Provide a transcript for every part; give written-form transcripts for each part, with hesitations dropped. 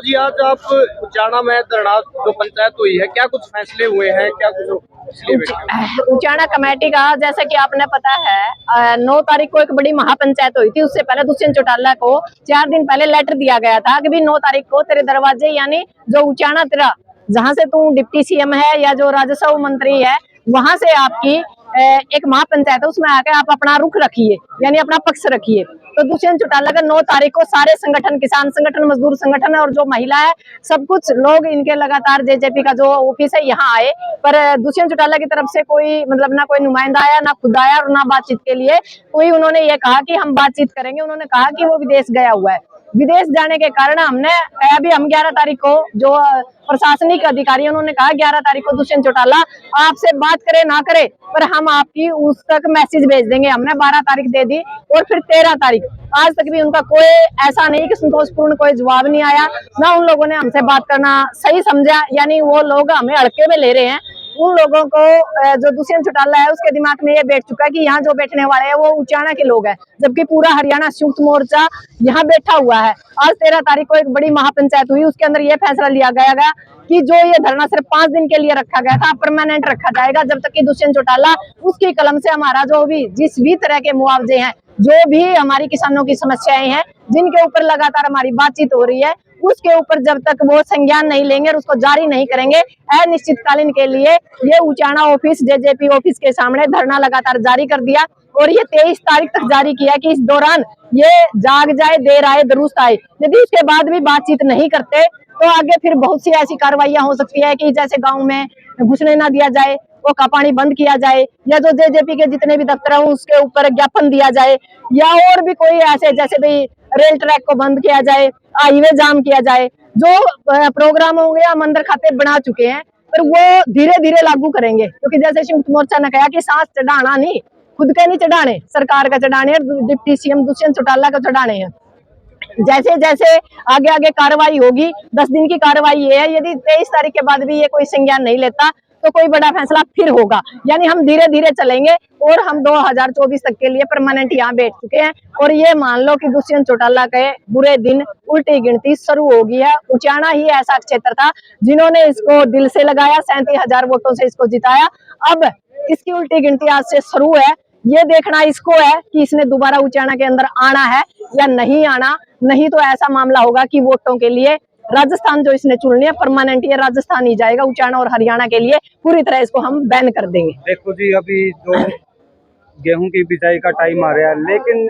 जी आज आप उचाना में धरना जो पंचायत हुई है, क्या कुछ फैसले हुए हैं, क्या कुछ इसलिए बैठे हो? उचाना कमेटी का जैसा कि आपने पता है 9 तारीख को एक बड़ी महापंचायत हुई थी। उससे पहले दुष्यंत चौटाला को 4 दिन पहले लेटर दिया गया था कि भी 9 तारीख को तेरे दरवाजे यानी जो उचाना तेरा जहां से तू डिप्टी सीएम है या जो राजस्व मंत्री है वहां से आपकी एक महापंचायत है, उसमें आकर आप अपना रुख रखिए यानी अपना पक्ष रखिए। तो दुष्यंत चौटाला का 9 तारीख को सारे संगठन, किसान संगठन, मजदूर संगठन और जो महिला है, सब कुछ लोग इनके लगातार जेजेपी का जो ऑफिस है यहाँ आए, पर दुष्यंत चौटाला की तरफ से कोई मतलब ना कोई नुमाइंदा आया, ना खुद आया और ना बातचीत के लिए कोई उन्होंने ये कहा कि हम बातचीत करेंगे। उन्होंने कहा कि वो विदेश गया हुआ है। विदेश जाने के कारण हमने अभी हम 11 तारीख को जो प्रशासनिक अधिकारी उन्होंने कहा 11 तारीख को दुष्यंत चौटाला आपसे बात करे ना करे पर हम आपकी उस तक मैसेज भेज देंगे। हमने 12 तारीख दे दी और फिर 13 तारीख आज तक भी उनका कोई ऐसा नहीं कि संतोषपूर्ण कोई जवाब नहीं आया, ना उन लोगों ने हमसे बात करना सही समझा, यानी वो लोग हमें हड़के में ले रहे हैं। उन लोगों को जो दुष्यंत चौटाला है उसके दिमाग में ये बैठ चुका है कि यहाँ जो बैठने वाले हैं वो उचाना के लोग हैं, जबकि पूरा हरियाणा संयुक्त मोर्चा यहाँ बैठा हुआ है। आज 13 तारीख को एक बड़ी महापंचायत हुई, उसके अंदर ये फैसला लिया गया कि जो ये धरना सिर्फ 5 दिन के लिए रखा गया था परमानेंट रखा जाएगा, जब तक कि दुष्यंत चौटाला उसकी कलम से हमारा जो भी जिस भी तरह के मुआवजे हैं, जो भी हमारी किसानों की समस्याएं हैं, जिनके ऊपर लगातार हमारी बातचीत हो रही है, उसके ऊपर जब तक वो संज्ञान नहीं लेंगे और उसको जारी नहीं करेंगे, अनिश्चितकालीन के लिए ये उचाना ऑफिस जेजेपी ऑफिस के सामने धरना लगातार जारी कर दिया और ये 23 तारीख तक जारी किया कि इस दौरान ये जाग जाए देर आए दुरुस्त आए। यदि उसके बाद भी बातचीत नहीं करते तो आगे फिर बहुत सी ऐसी कार्रवाइयां हो सकती है कि जैसे गाँव में घुसने ना दिया जाए, वो का पानी बंद किया जाए, या जो जेजेपी के जितने भी दफ्तर हैं उसके ऊपर ज्ञापन दिया जाए, या और भी कोई ऐसे जैसे भाई रेल ट्रैक को बंद किया जाए, हाईवे जाम किया जाए। जो प्रोग्राम होंगे हम अंदर खाते बना चुके हैं पर वो धीरे धीरे लागू करेंगे, क्योंकि जैसे संयुक्त मोर्चा ने कहा कि सांस चढ़ाना नहीं, खुद के नहीं चढ़ाने, सरकार का चढ़ाने हैं, डिप्टी सीएम दुष्यंत चौटाला का चढ़ाने हैं। जैसे जैसे आगे आगे कार्रवाई होगी, 10 दिन की कार्रवाई ये है, यदि 23 तारीख के बाद भी ये कोई संज्ञान नहीं लेता तो कोई बड़ा फैसला फिर होगा। यानी हम धीरे धीरे चलेंगे और हम 2024 तक के लिए परमानेंट यहाँ बैठ चुके हैं और ये मान लो कि दुष्यंत चौटाला के बुरे दिन उल्टी गिनती शुरू हो गई है। उचाना ही ऐसा क्षेत्र था जिन्होंने इसको दिल से लगाया, 37,000 वोटों से इसको जिताया। अब इसकी उल्टी गिनती आज से शुरू है। ये देखना इसको है कि इसने दोबारा उचाना के अंदर आना है या नहीं आना, नहीं तो ऐसा मामला होगा कि वोटों के लिए राजस्थान जो इसने चुननी है परमानेंट ये राजस्थान ही जाएगा। उचाना और हरियाणा के लिए पूरी तरह इसको हम बैन कर देंगे। देखो जी अभी जो गेहूं की बिजाई का टाइम आ रहा है, लेकिन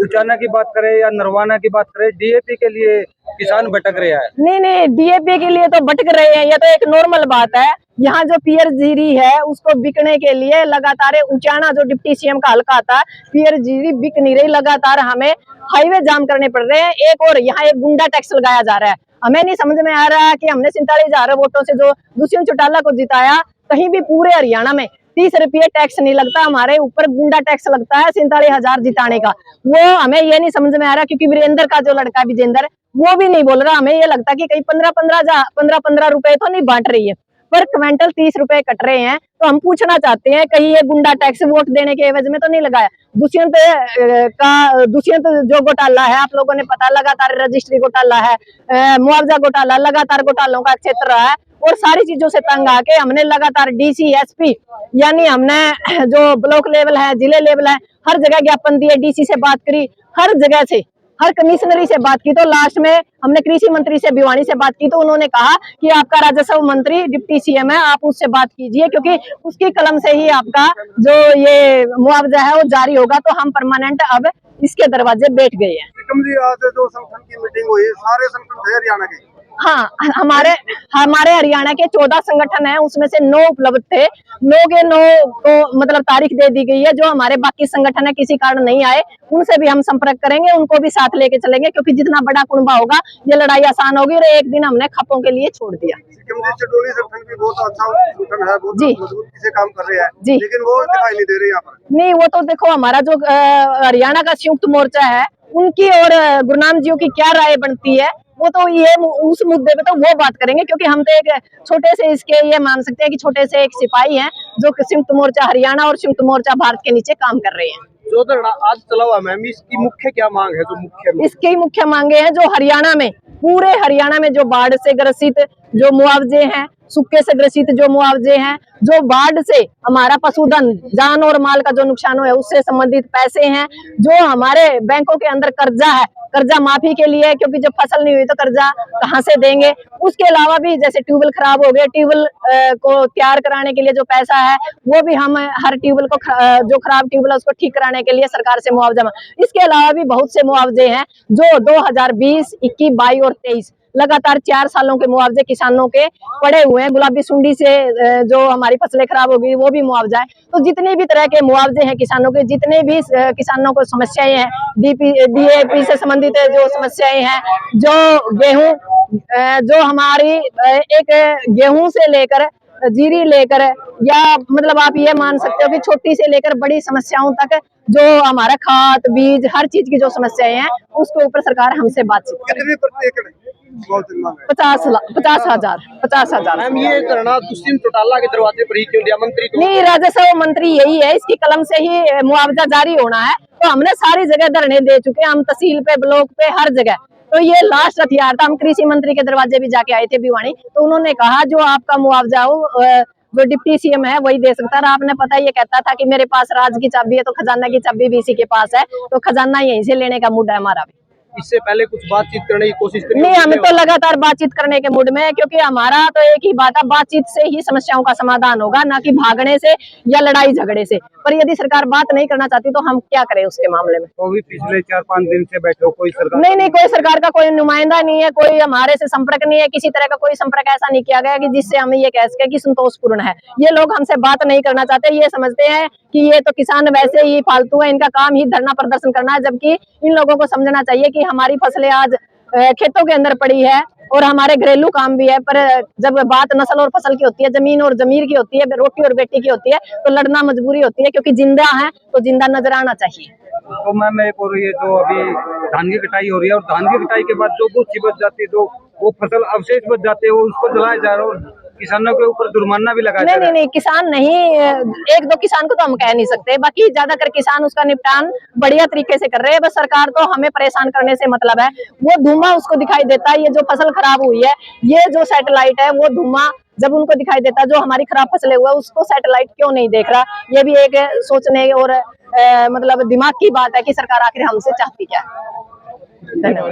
उचाना की बात करें या नरवाना की बात करें, डीएपी के लिए किसान भटक रहा है। नहीं, डीएपी के लिए तो भटक रहे हैं, ये तो एक नॉर्मल बात है। यहाँ जो पियर जीरी है उसको बिकने के लिए लगातार उचाना जो डिप्टी सीएम का हल्का था, पियर जीरी बिक नहीं रही, लगातार हमें हाईवे जाम करने पड़ रहे हैं। एक और यहाँ एक गुंडा टैक्स लगाया जा रहा है। हमें नहीं समझ में आ रहा है कि हमने 47,000 वोटों से जो दुष्यंत चौटाला को जिताया, कहीं भी पूरे हरियाणा में 30 रुपये टैक्स नहीं लगता, हमारे ऊपर गुंडा टैक्स लगता है 47,000 जिताने का। वो हमें ये नहीं समझ में आ रहा, क्योंकि वीरेंद्र का जो लड़का विजेंद्र वो भी नहीं बोल रहा। हमें ये लगता कि कहीं 15 रुपए तो नहीं बांट रही है, पर क्विंटल 30 रुपए कट रहे हैं। तो हम पूछना चाहते हैं कहीं ये गुंडा टैक्स वोट देने के एवज में तो नहीं लगाया। दुष्यंत जो घोटाला है आप लोगों ने पता, लगातार रजिस्ट्री घोटाला है, मुआवजा घोटाला, लगातार घोटालों का क्षेत्र रहा है और सारी चीजों से तंग आके हमने लगातार डीसी एसपी यानी हमने जो ब्लॉक लेवल है, जिले लेवल है, हर जगह ज्ञापन दिए, डीसी से बात करी, हर जगह से हर कमिश्नरी से बात की। तो लास्ट में हमने कृषि मंत्री से भिवानी से बात की तो उन्होंने कहा कि आपका राजस्व मंत्री डिप्टी सीएम है, आप उससे बात कीजिए, क्योंकि उसकी कलम से ही आपका जो ये मुआवजा है वो जारी होगा। तो हम परमानेंट अब इसके दरवाजे बैठ गए हैं। आज जो संगठन की मीटिंग हुई, सारे संगठन थे हरियाणा के। हाँ, हमारे हरियाणा के 14 संगठन हैं, उसमें से 9 उपलब्ध थे। 9 के 9 को मतलब तारीख दे दी गई है। जो हमारे बाकी संगठन है किसी कारण नहीं आए, उनसे भी हम संपर्क करेंगे, उनको भी साथ लेके चलेंगे, क्योंकि जितना बड़ा कुनबा होगा ये लड़ाई आसान होगी। और एक दिन हमने खपों के लिए छोड़ दिया। चटोली संगठन भी बहुत अच्छा संगठन है, बहुत मजबूती से काम कर रहे हैं जी, लेकिन वो दिखाई नहीं दे रहे यहाँ पर। नहीं, वो तो देखो हमारा जो हरियाणा का संयुक्त मोर्चा है उनकी और गुरनाम जी की क्या राय बनती है, वो तो ये उस मुद्दे पे तो वो बात करेंगे, क्योंकि हम तो एक छोटे से इसके ये मान सकते हैं कि छोटे से एक सिपाही हैं जो संयुक्त मोर्चा हरियाणा और संयुक्त मोर्चा भारत के नीचे काम कर रहे हैं। जो धरना आज चला हुआ मैम, इसकी मुख्य क्या मांग है? जो मुख्य इसकी मुख्य मांगे हैं जो हरियाणा में पूरे हरियाणा में जो बाढ़ से ग्रसित जो मुआवजे हैं, सूखे से ग्रसित जो मुआवजे हैं, जो बाढ़ से हमारा पशुधन, जान और माल का जो नुकसान हुआ है उससे संबंधित पैसे हैं, जो हमारे बैंकों के अंदर कर्जा है, कर्जा माफी के लिए, क्योंकि जब फसल नहीं हुई तो कर्जा कहाँ से देंगे। उसके अलावा भी जैसे ट्यूबवेल खराब हो गए, ट्यूबवेल को तैयार कराने के लिए जो पैसा है वो भी हम हर ट्यूबवेल को जो खराब ट्यूबवेल है उसको ठीक कराने के लिए सरकार से मुआवजा। इसके अलावा भी बहुत से मुआवजे हैं जो 2020, 21, 22 और 23 लगातार 4 सालों के मुआवजे किसानों के पड़े हुए हैं। गुलाबी सुंडी से जो हमारी फसलें खराब हो गई वो भी मुआवजा है। तो जितने भी तरह के मुआवजे हैं किसानों के, जितने भी किसानों को समस्याएं हैं, डीएपी से संबंधित जो समस्याएं हैं, जो गेहूं, जो हमारी एक गेहूं से लेकर जीरी लेकर, या मतलब आप ये मान सकते हो कि छोटी से लेकर बड़ी समस्याओं तक जो हमारा खाद बीज हर चीज की जो समस्याएं हैं उसके ऊपर सरकार हमसे बातचीत करे। कितने प्रति एकड़ 50,000। मैम, ये धरना दुष्यंत चौटाला के दरवाजे पर ही क्यों दिया? मंत्री तो नहीं, राजस्व मंत्री यही है, इसकी कलम से ही मुआवजा जारी होना है। तो हमने सारी जगह धरने दे चुके हैं, हम तहसील पे, ब्लॉक पे, हर जगह। तो ये लास्ट हथियार था। हम कृषि मंत्री के दरवाजे भी जाके आए थे भिवानी, तो उन्होंने कहा जो आपका मुआवजा हो जो डिप्टी सीएम है वही दे सकता है। आपने पता ये कहता था कि मेरे पास राज की चाबी है, तो खजाना की चाबी भी इसी के पास है, तो खजाना यहीं से लेने का मूड है हमारा भी। इससे पहले कुछ बातचीत करने की कोशिश करी? नहीं, हमें तो लगातार बातचीत करने के मूड में है, क्योंकि हमारा तो एक ही बात है, बातचीत से ही समस्याओं का समाधान होगा, ना कि भागने से या लड़ाई झगड़े से। पर यदि सरकार बात नहीं करना चाहती तो हम क्या करें उसके मामले में? तो भी पिछले 4-5 दिन से बैठे हो, कोई सरकार नहीं, कोई सरकार का कोई नुमाइंदा नहीं है, कोई हमारे से संपर्क नहीं है, किसी तरह का कोई संपर्क ऐसा नहीं किया गया कि जिससे हमें ये कह सके कि संतोषपूर्ण है। ये लोग हमसे बात नहीं करना चाहते, ये समझते हैं कि ये तो किसान वैसे ही फालतू है, इनका काम ही धरना प्रदर्शन करना है। जबकि इन लोगों को समझना चाहिए कि हमारी फसलें आज खेतों के अंदर पड़ी है और हमारे घरेलू काम भी है। पर जब बात नस्ल और फसल की होती है, जमीन और जमीर की होती है, रोटी और बेटी की होती है, तो लड़ना मजबूरी होती है, क्योंकि जिंदा है तो जिंदा नजर आना चाहिए। तो मैम एक और ये जो अभी धान की कटाई हो रही है और धान की कटाई के बाद जो गुच्छी बच जाती है, जो वो फसल अवशेष बच जाते हैं, वो उसको जलाया जा रहा है और किसानों के ऊपर जुर्माना भी लगाया जा रहा है। नहीं, किसान नहीं, एक दो किसान को तो हम कह नहीं सकते, बाकी ज्यादातर किसान उसका निपटान बढ़िया तरीके से कर रहे हैं। बस सरकार तो हमें परेशान करने से मतलब है। वो धुआं उसको दिखाई देता है, ये जो फसल खराब हुई है, ये जो सैटेलाइट है, वो धुआं जब उनको दिखाई देता है, जो हमारी खराब फसलें हुआ उसको सैटेलाइट क्यों नहीं देख रहा? ये भी एक सोचने और मतलब दिमाग की बात है कि सरकार आखिर हमसे चाहती क्या है। धन्यवाद।